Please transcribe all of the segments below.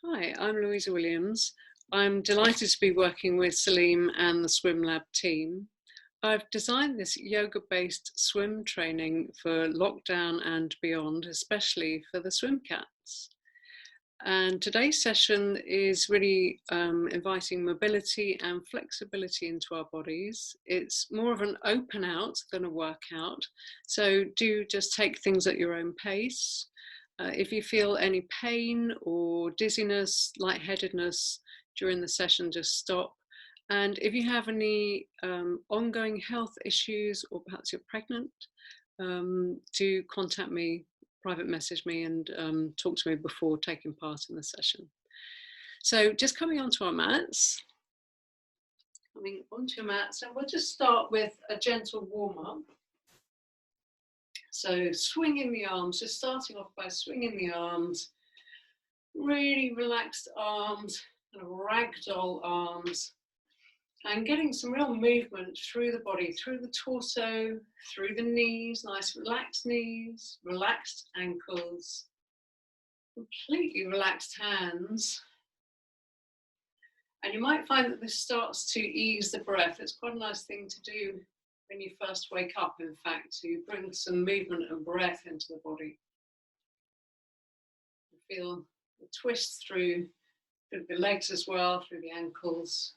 Hi, I'm Louisa Williams. I'm delighted to be working with Salim and the Swimlab team. I've designed this yoga-based swim training for lockdown and beyond, especially for the SwimKats. And today's session is really inviting mobility and flexibility into our bodies. It's more of an open out than a workout. So do just take things at your own pace. If you feel any pain or dizziness, lightheadedness during the session, just stop. And if you have any ongoing health issues, or perhaps you're pregnant, do contact me, private message me, and talk to me before taking part in the session. So just coming onto our mats, and we'll just start with a gentle warm-up. So swinging the arms, just starting off by swinging the arms, really relaxed arms, kind of ragdoll arms, and getting some real movement through the body, through the torso, through the knees, nice relaxed ankles, completely relaxed hands. And you might find that this starts to ease the breath. It's quite a nice thing to do when you first wake up, in fact, to bring some movement and breath into the body. You feel the twist through the legs as well, through the ankles.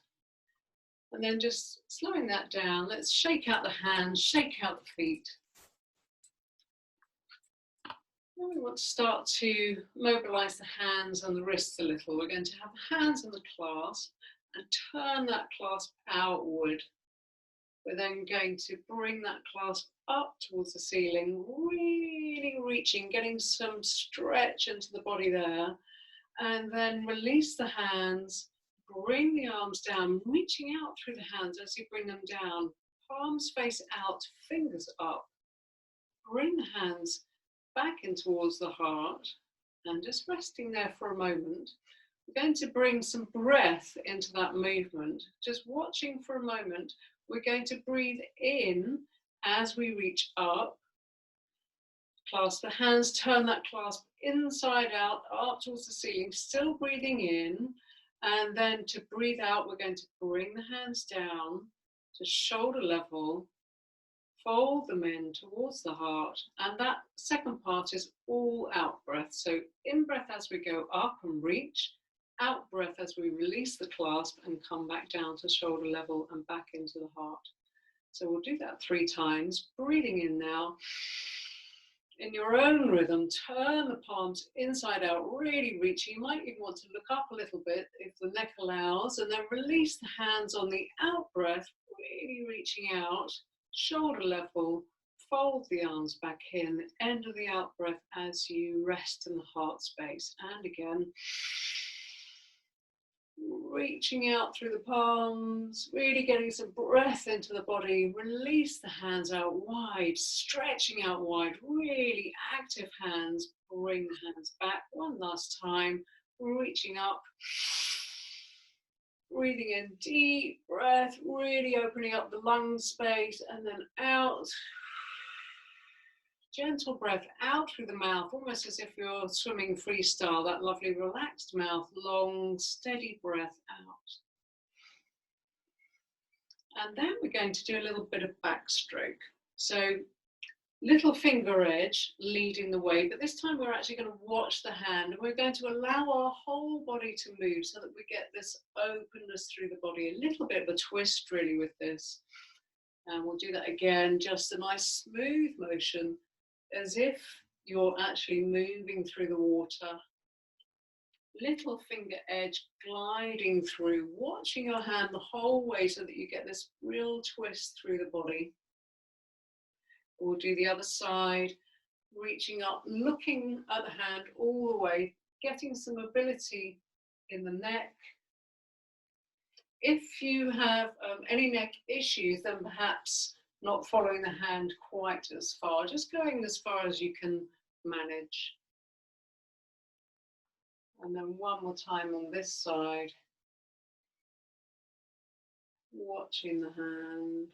And then just slowing that down, let's shake out the hands, shake out the feet. Now we want to start to mobilize the hands and the wrists a little. We're going to have the hands in the clasp and turn that clasp outward. We're then going to bring that clasp up towards the ceiling, really reaching, getting some stretch into the body there, and then release the hands, bring the arms down, reaching out through the hands as you bring them down, palms face out, fingers up. Bring the hands back in towards the heart and just resting there for a moment. We're going to bring some breath into that movement, just watching for a moment. We're going to breathe in as we reach up. Clasp the hands, turn that clasp inside out, up towards the ceiling, still breathing in. And then to breathe out, we're going to bring the hands down to shoulder level, fold them in towards the heart. And that second part is all out breath. So in breath as we go up and reach, out breath as we release the clasp and come back down to shoulder level and back into the heart. So we'll do that 3 times, breathing in now. In your own rhythm, turn the palms inside out, really reaching. You might even want to look up a little bit if the neck allows, and then release the hands on the out breath, really reaching out, shoulder level, fold the arms back in, end of the out breath as you rest in the heart space. And again, reaching out through the palms, really getting some breath into the body. Release the hands out wide, stretching out wide, really active hands. Bring the hands back one last time, reaching up, breathing in, deep breath, really opening up the lung space, and then out. Gentle breath out through the mouth, almost as if you're swimming freestyle, that lovely relaxed mouth, long, steady breath out. And then we're going to do a little bit of backstroke. So little finger edge leading the way, but this time we're actually going to watch the hand, and we're going to allow our whole body to move so that we get this openness through the body, a little bit of a twist really with this. And we'll do that again, just a nice smooth motion, as if you're actually moving through the water. Little finger edge gliding through, watching your hand the whole way so that you get this real twist through the body. We'll do the other side, reaching up, looking at the hand all the way, getting some mobility in the neck. If you have any neck issues, then perhaps not following the hand quite as far, just going as far as you can manage. And then one more time on this side, watching the hand.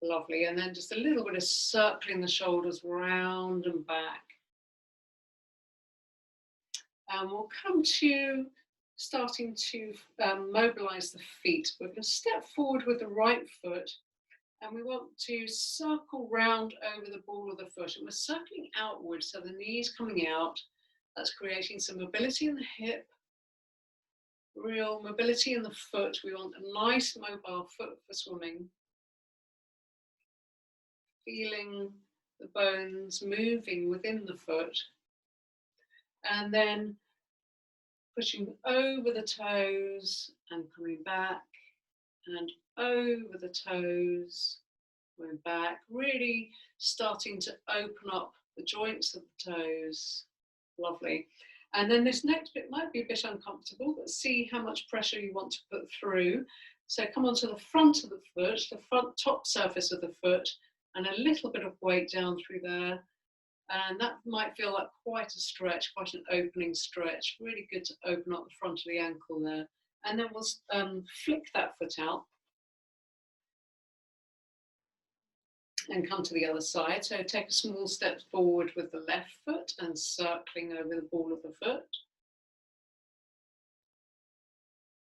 Lovely, and then just a little bit of circling the shoulders round and back. And we'll come to starting to mobilize the feet. We're going to step forward with the right foot, and we want to circle round over the ball of the foot. And we're circling outwards, so the knees coming out. That's creating some mobility in the hip, real mobility in the foot. We want a nice mobile foot for swimming. Feeling the bones moving within the foot. And then pushing over the toes and coming back and over the toes, going back, really starting to open up the joints of the toes. Lovely. And then this next bit might be a bit uncomfortable, but see how much pressure you want to put through. So come onto the front of the foot, the front top surface of the foot, and a little bit of weight down through there. And that might feel like quite a stretch, quite an opening stretch. Really good to open up the front of the ankle there. And then we'll flick that foot out and come to the other side. So take a small step forward with the left foot and circling over the ball of the foot.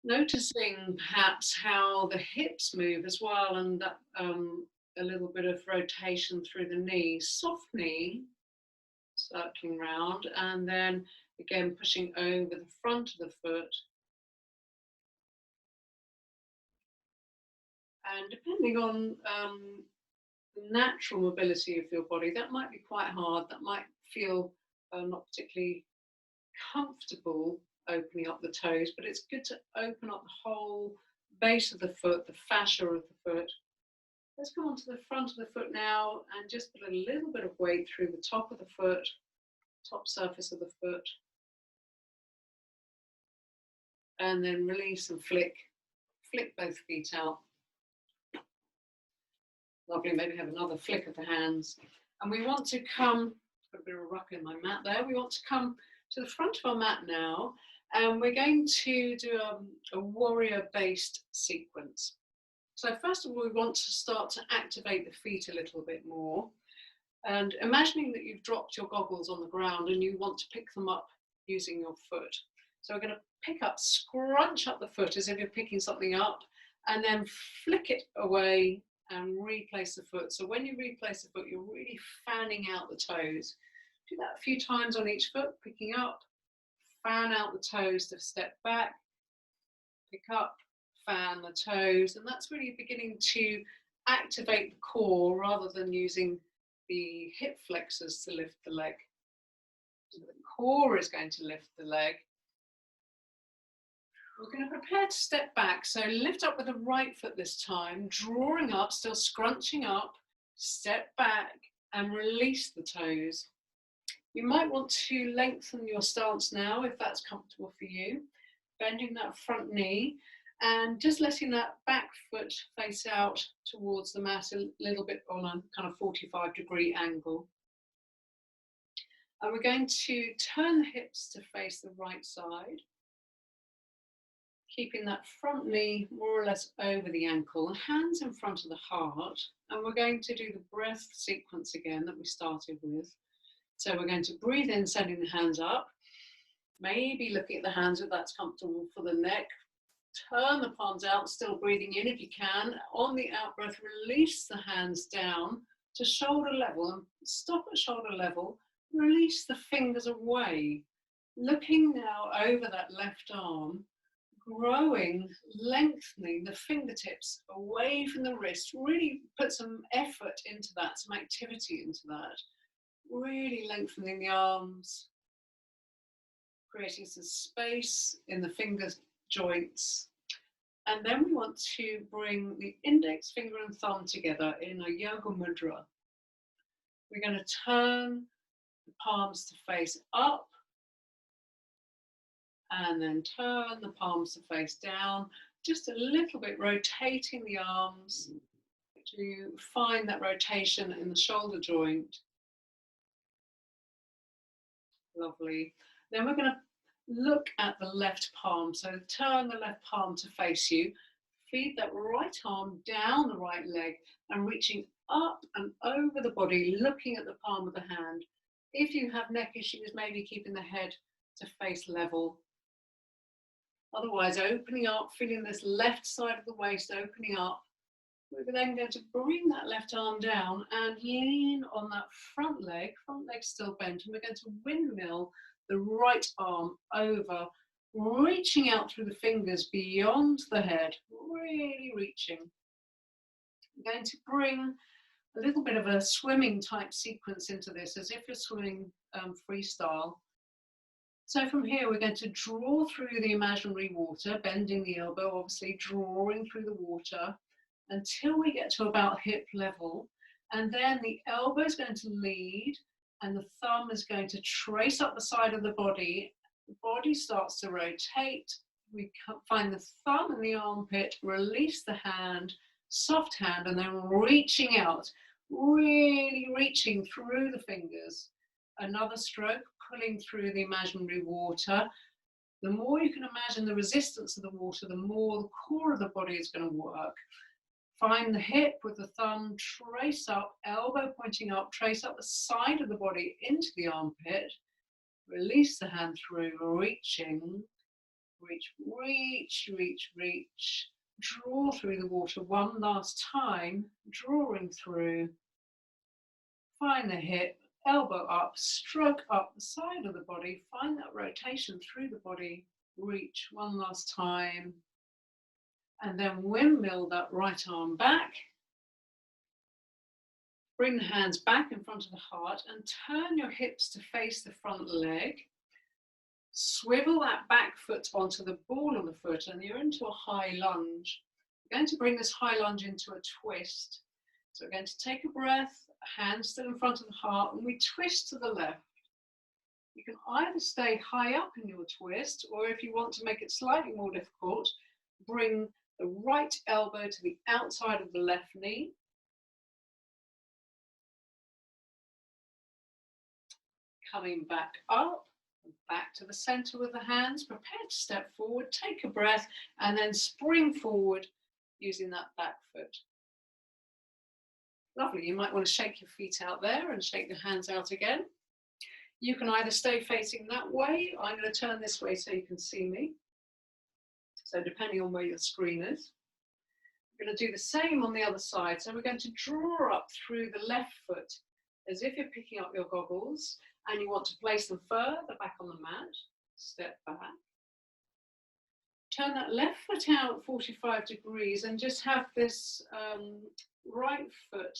Noticing perhaps how the hips move as well, and that a little bit of rotation through the knees. Soft knee, circling round, and then again pushing over the front of the foot. And depending on the natural mobility of your body, that might be quite hard. That might feel not particularly comfortable opening up the toes, but it's good to open up the whole base of the foot, the fascia of the foot. Let's come onto the front of the foot now and just put a little bit of weight through the top of the foot, top surface of the foot. And then release and flick both feet out. Lovely, maybe have another flick of the hands. And we want to come, got a bit of a ruck in my mat there, we want to come to the front of our mat now, and we're going to do a warrior-based sequence. So first of all, we want to start to activate the feet a little bit more. And imagining that you've dropped your goggles on the ground and you want to pick them up using your foot. So we're going to pick up, scrunch up the foot as if you're picking something up, and then flick it away and replace the foot. So when you replace the foot, you're really fanning out the toes. Do that a few times on each foot, picking up, fan out the toes to step back, pick up, fan the toes, and that's really beginning to activate the core rather than using the hip flexors to lift the leg. So the core is going to lift the leg. We're going to prepare to step back, so lift up with the right foot this time, drawing up, still scrunching up, step back and release the toes. You might want to lengthen your stance now if that's comfortable for you, bending that front knee and just letting that back foot face out towards the mat a little bit on a kind of 45-degree angle. And we're going to turn the hips to face the right side, keeping that front knee more or less over the ankle, hands in front of the heart. And we're going to do the breath sequence again that we started with. So we're going to breathe in, sending the hands up, maybe looking at the hands if that's comfortable for the neck. Turn the palms out, still breathing in if you can. On the out breath, release the hands down to shoulder level and stop at shoulder level. Release the fingers away. Looking now over that left arm, growing, lengthening the fingertips away from the wrist. Really put some effort into that, some activity into that. Really lengthening the arms, creating some space in the finger joints. And then we want to bring the index finger and thumb together in a yoga mudra. We're going to turn the palms to face up and then turn the palms to face down, just a little bit rotating the arms to find that rotation in the shoulder joint. Lovely. Then we're going to look at the left palm. So turn the left palm to face you. Feed that right arm down the right leg and reaching up and over the body, looking at the palm of the hand. If you have neck issues, maybe keeping the head to face level. Otherwise, opening up, feeling this left side of the waist opening up. We're then going to bring that left arm down and lean on that front leg still bent, and we're going to windmill the right arm over, reaching out through the fingers beyond the head, really reaching. I'm going to bring a little bit of a swimming type sequence into this, as if you're swimming freestyle. So from here, we're going to draw through the imaginary water, bending the elbow, obviously drawing through the water until we get to about hip level. And then the elbow is going to lead and the thumb is going to trace up the side of the body. The body starts to rotate. We find the thumb in the armpit, release the hand, soft hand, and then reaching out, really reaching through the fingers. Another stroke, pulling through the imaginary water. The more you can imagine the resistance of the water, the more the core of the body is going to work. Find the hip with the thumb, trace up, elbow pointing up, trace up the side of the body into the armpit. Release the hand through, reaching, reach, reach, reach, reach. Draw through the water one last time, drawing through. Find the hip, elbow up, stroke up the side of the body, find that rotation through the body, reach one last time, and then windmill that right arm back. Bring the hands back in front of the heart and turn your hips to face the front leg. Swivel that back foot onto the ball of the foot and you're into a high lunge. We're going to bring this high lunge into a twist. So we're going to take a breath, hands still in front of the heart, and we twist to the left. You can either stay high up in your twist, or if you want to make it slightly more difficult, bring the right elbow to the outside of the left knee. Coming back up, back to the center with the hands, prepare to step forward, take a breath, and then spring forward using that back foot. Lovely, you might want to shake your feet out there and shake your hands out again. You can either stay facing that way, I'm going to turn this way so you can see me. So depending on where your screen is. We're going to do the same on the other side. So we're going to draw up through the left foot as if you're picking up your goggles and you want to place them further back on the mat. Step back. Turn that left foot out 45 degrees and just have this right foot,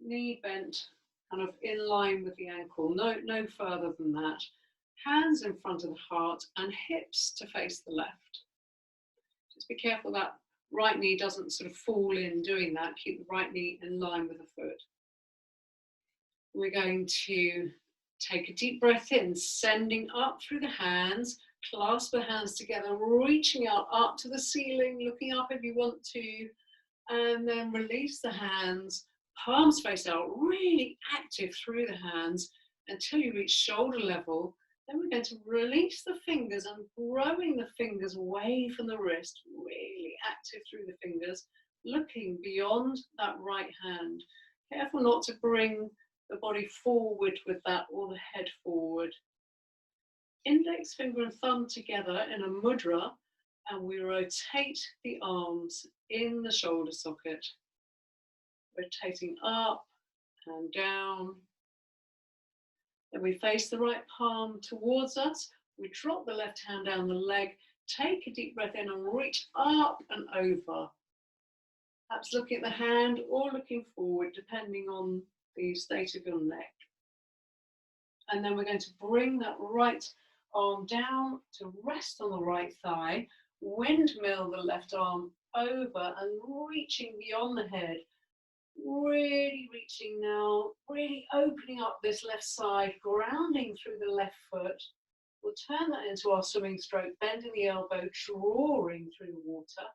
knee bent, kind of in line with the ankle, no further than that. Hands in front of the heart and hips to face the left. Just be careful that right knee doesn't sort of fall in doing that. Keep the right knee in line with the foot. We're going to take a deep breath in, sending up through the hands, clasp the hands together, reaching out up to the ceiling, looking up if you want to, and then release the hands, palms face out, really active through the hands until you reach shoulder level. Then we're going to release the fingers and growing the fingers away from the wrist, really active through the fingers, looking beyond that right hand. Careful not to bring the body forward with that or the head forward. Index finger and thumb together in a mudra, and we rotate the arms in the shoulder socket, rotating up and down. Then we face the right palm towards us. We drop the left hand down the leg, take a deep breath in and reach up and over. Perhaps looking at the hand or looking forward, depending on the state of your neck. And then we're going to bring that right arm down to rest on the right thigh, windmill the left arm over and reaching beyond the head. Really reaching now, really opening up this left side, grounding through the left foot. We'll turn that into our swimming stroke, bending the elbow, drawing through the water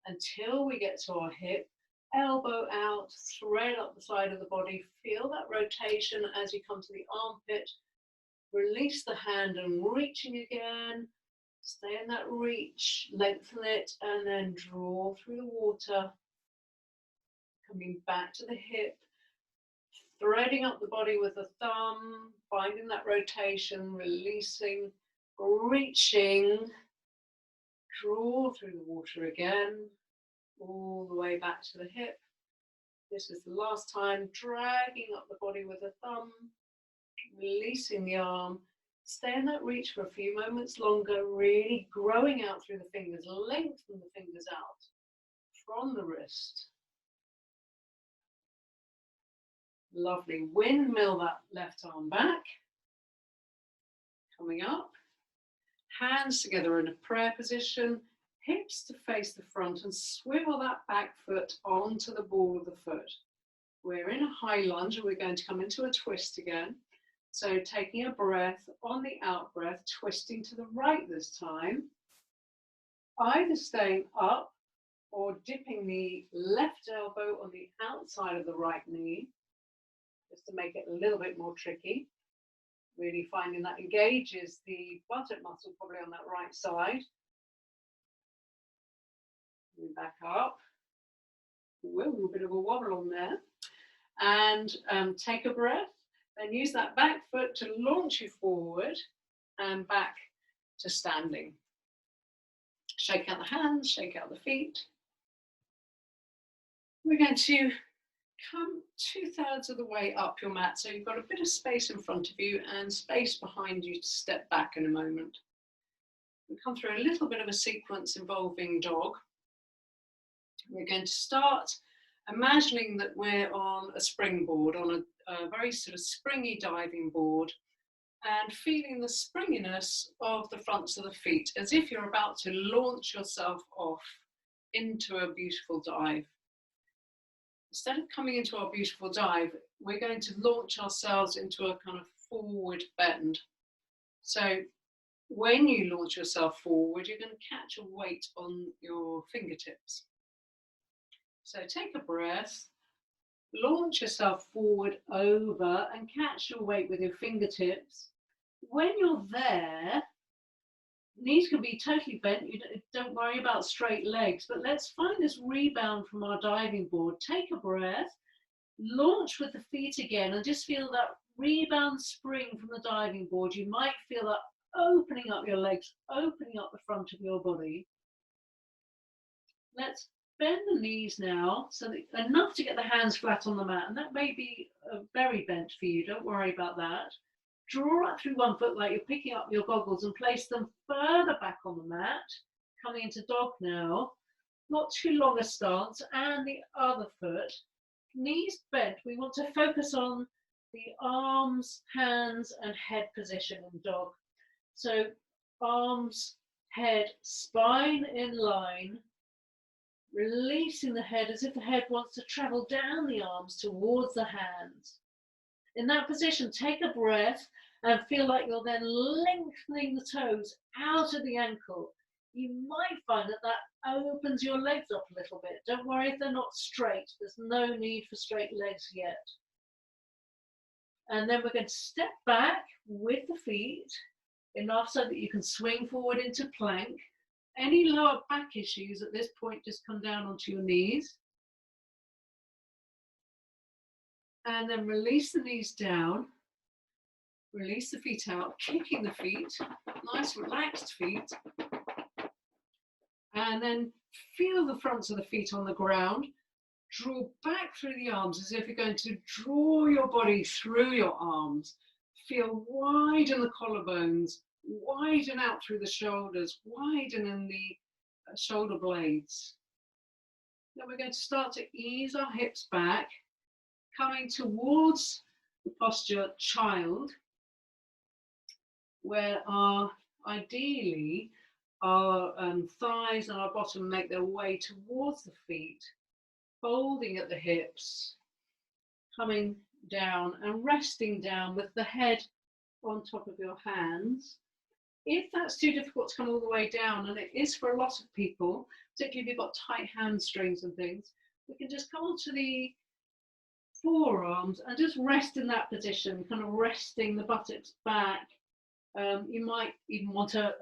until we get to our hip. Elbow out, thread up the side of the body, feel that rotation as you come to the armpit. Release the hand and reaching again. Stay in that reach, lengthen it, and then draw through the water. Coming back to the hip, threading up the body with the thumb, finding that rotation, releasing, reaching, draw through the water again, all the way back to the hip. This is the last time, dragging up the body with the thumb, releasing the arm. Stay in that reach for a few moments longer, really growing out through the fingers. Lengthen the fingers out from the wrist. Lovely. Windmill that left arm back. Coming up. Hands together in a prayer position. Hips to face the front and swivel that back foot onto the ball of the foot. We're in a high lunge and we're going to come into a twist again. So taking a breath, on the out breath, twisting to the right this time. Either staying up or dipping the left elbow on the outside of the right knee, just to make it a little bit more tricky. Really finding that engages the buttock muscle probably on that right side. Move back up. Whoa, a little bit of a wobble on there. And take a breath. Then use that back foot to launch you forward and back to standing. Shake out the hands, shake out the feet. We're going to come 2/3 of the way up your mat, so you've got a bit of space in front of you and space behind you to step back in a moment. We'll come through a little bit of a sequence involving dog. We're going to start imagining that we're on a springboard, on a very sort of springy diving board, and feeling the springiness of the fronts of the feet, as if you're about to launch yourself off into a beautiful dive. Instead of coming into our beautiful dive, we're going to launch ourselves into a kind of forward bend. So when you launch yourself forward, you're going to catch a weight on your fingertips. So take a breath, launch yourself forward over and catch your weight with your fingertips. When you're there, knees can be totally bent, you don't worry about straight legs, but let's find this rebound from our diving board. Take a breath, launch with the feet again and just feel that rebound spring from the diving board. You might feel that opening up your legs, opening up the front of your body. Let's bend the knees now, so that enough to get the hands flat on the mat, and that may be very bent for you, don't worry about that. Draw up through one foot like you're picking up your goggles and place them further back on the mat. Coming into dog now, not too long a stance, and the other foot, knees bent. We want to focus on the arms, hands and head position in dog. So arms, head, spine in line, releasing the head as if the head wants to travel down the arms towards the hands. In that position, take a breath and feel like you're then lengthening the toes out of the ankle. You might find that that opens your legs up a little bit. Don't worry if they're not straight. There's no need for straight legs yet. And then we're going to step back with the feet, enough so that you can swing forward into plank. Any lower back issues at this point, just come down onto your knees. And then release the knees down, release the feet out, kicking the feet, nice relaxed feet. And then feel the fronts of the feet on the ground. Draw back through the arms as if you're going to draw your body through your arms. Feel widen the collarbones, widen out through the shoulders, widen in the shoulder blades. Then we're going to start to ease our hips back, coming towards the posture child, where ideally our thighs and our bottom make their way towards the feet, folding at the hips, coming down and resting down with the head on top of your hands. If that's too difficult to come all the way down, and it is for a lot of people, particularly if you've got tight hamstrings and things, we can just come onto the forearms and just rest in that position, kind of resting the buttocks back. You might even want a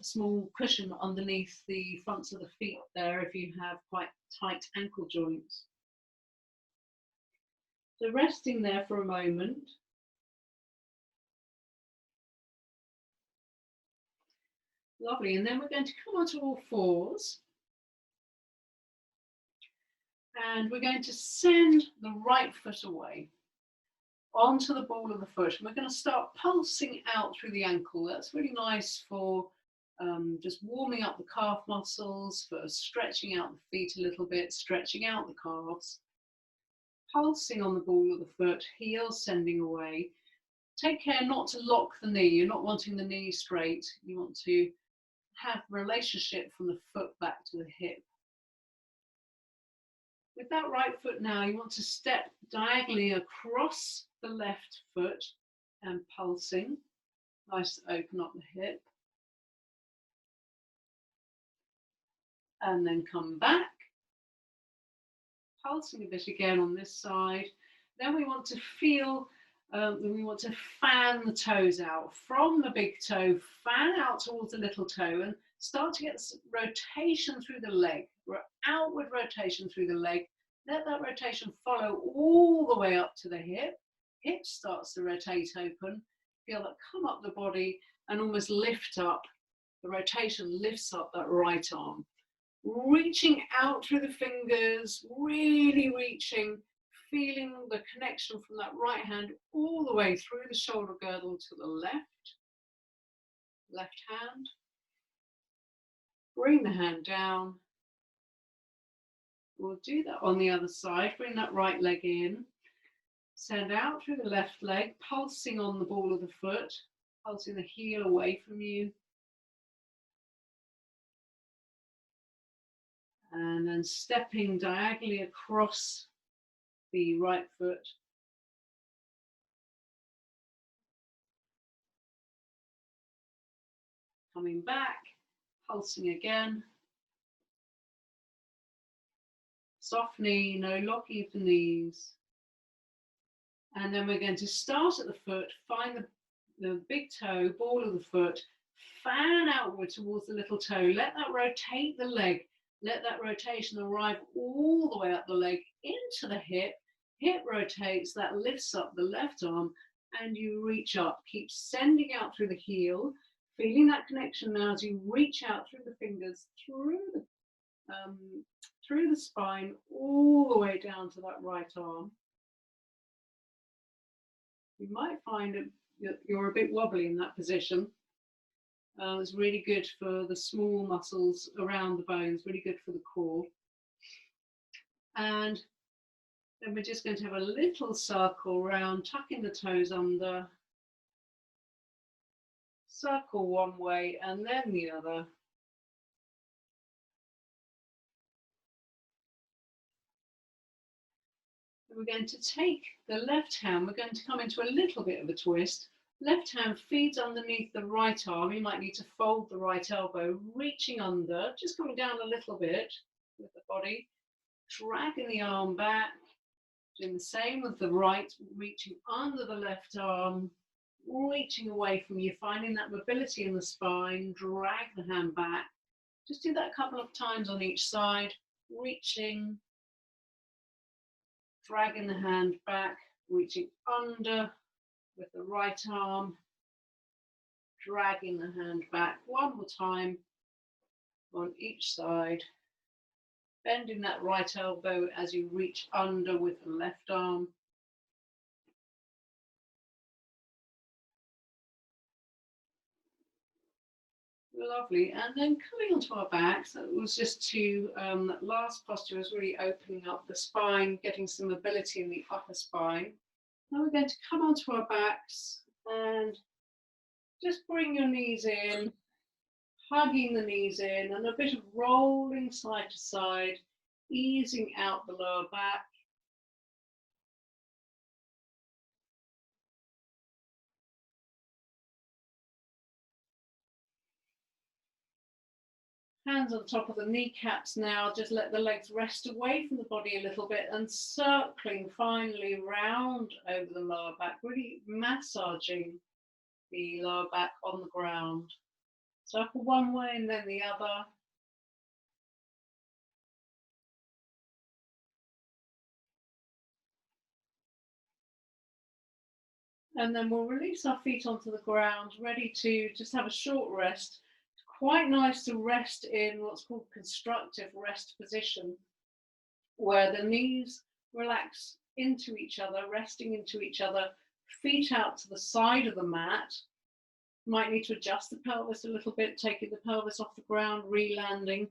small cushion underneath the fronts of the feet there if you have quite tight ankle joints. So resting there for a moment. Lovely. And then we're going to come onto all fours. And we're going to send the right foot away onto the ball of the foot. And we're going to start pulsing out through the ankle. That's really nice for just warming up the calf muscles, for stretching out the feet a little bit, stretching out the calves. Pulsing on the ball of the foot, heels sending away. Take care not to lock the knee. You're not wanting the knee straight. You want to have relationship from the foot back to the hip. With that right foot now, you want to step diagonally across the left foot and pulsing. Nice to open up the hip. And then come back. Pulsing a bit again on this side. Then we want to feel, we want to fan the toes out. From the big toe, fan out towards the little toe and start to get rotation through the leg, outward rotation through the leg. Let that rotation follow all the way up to the hip. Hip starts to rotate open. Feel that come up the body and almost lift up. The rotation lifts up that right arm. Reaching out through the fingers, really reaching, feeling the connection from that right hand all the way through the shoulder girdle to the left hand. Bring the hand down. We'll do that on the other side. Bring that right leg in. Send out through the left leg, pulsing on the ball of the foot, pulsing the heel away from you. And then stepping diagonally across the right foot. Coming back, pulsing again. Soft knee, no locking of the knees. And then we're going to start at the foot, find the big toe, ball of the foot, fan outward towards the little toe. Let that rotate the leg. Let that rotation arrive all the way up the leg into the hip. Hip rotates, that lifts up the left arm, and you reach up. Keep sending out through the heel, feeling that connection now as you reach out through the fingers, through the spine, all the way down to that right arm. You might find you're a bit wobbly in that position. It's really good for the small muscles around the bones, really good for the core. And then we're just going to have a little circle round, tucking the toes under. Circle one way and then the other. And we're going to take the left hand, we're going to come into a little bit of a twist. Left hand feeds underneath the right arm. You might need to fold the right elbow, reaching under, just coming down a little bit with the body, dragging the arm back, doing the same with the right, reaching under the left arm, reaching away from you, finding that mobility in the spine, drag the hand back. Just do that a couple of times on each side, reaching, dragging the hand back, reaching under with the right arm, dragging the hand back. One more time on each side, bending that right elbow as you reach under with the left arm. Lovely. And then coming onto our backs, that was just that last posture was really opening up the spine, getting some mobility in the upper spine. Now we're going to come onto our backs and just bring your knees in, hugging the knees in, and a bit of rolling side to side, easing out the lower back. Hands on top of the kneecaps now, just let the legs rest away from the body a little bit and circling finally round over the lower back, really massaging the lower back on the ground. Circle one way and then the other. And then we'll release our feet onto the ground, ready to just have a short rest, quite nice to rest in what's called constructive rest position, where the knees relax into each other, resting into each other, feet out to the side of the mat. Might need to adjust the pelvis a little bit, taking the pelvis off the ground, re-landing.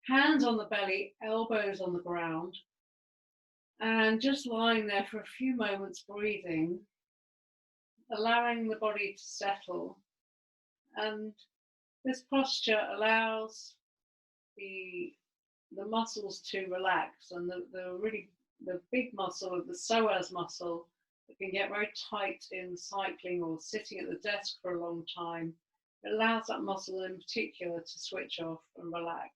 Hands on the belly, elbows on the ground. And just lying there for a few moments, breathing, allowing the body to settle. And this posture allows the muscles to relax, and the big muscle of the psoas muscle that can get very tight in cycling or sitting at the desk for a long time. It allows that muscle in particular to switch off and relax.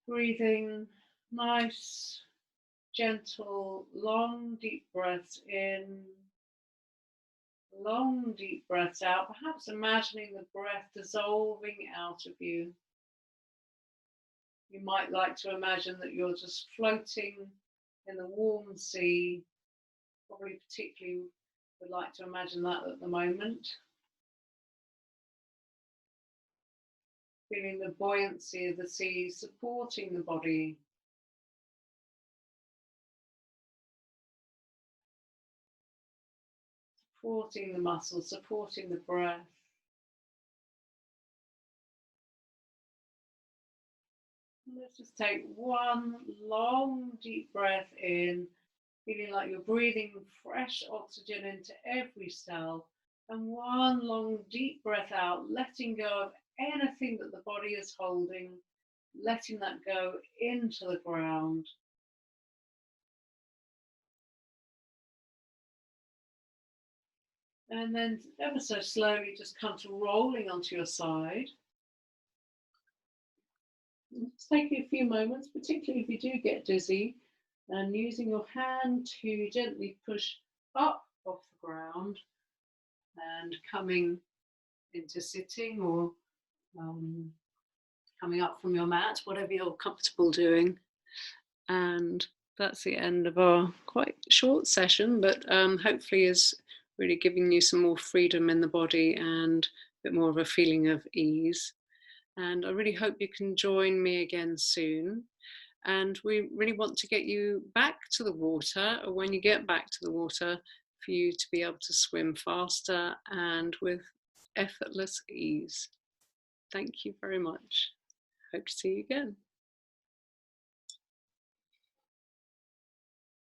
Breathing nice, gentle, long, deep breaths in, long, deep breaths out, perhaps imagining the breath dissolving out of you. You might like to imagine that you're just floating in the warm sea. Probably particularly would like to imagine that at the moment. Feeling the buoyancy of the sea supporting the body. Supporting the muscles, supporting the breath. Let's just take one long, deep breath in, feeling like you're breathing fresh oxygen into every cell. And one long, deep breath out, letting go of anything that the body is holding, letting that go into the ground. And then ever so slowly just come to rolling onto your side. It's taking a few moments, particularly if you do get dizzy, and using your hand to gently push up off the ground and coming into sitting or coming up from your mat, whatever you're comfortable doing. And that's the end of our quite short session, but hopefully is really giving you some more freedom in the body and a bit more of a feeling of ease. And I really hope you can join me again soon. And we really want to get you back to the water, or when you get back to the water, for you to be able to swim faster and with effortless ease. Thank you very much. Hope to see you again.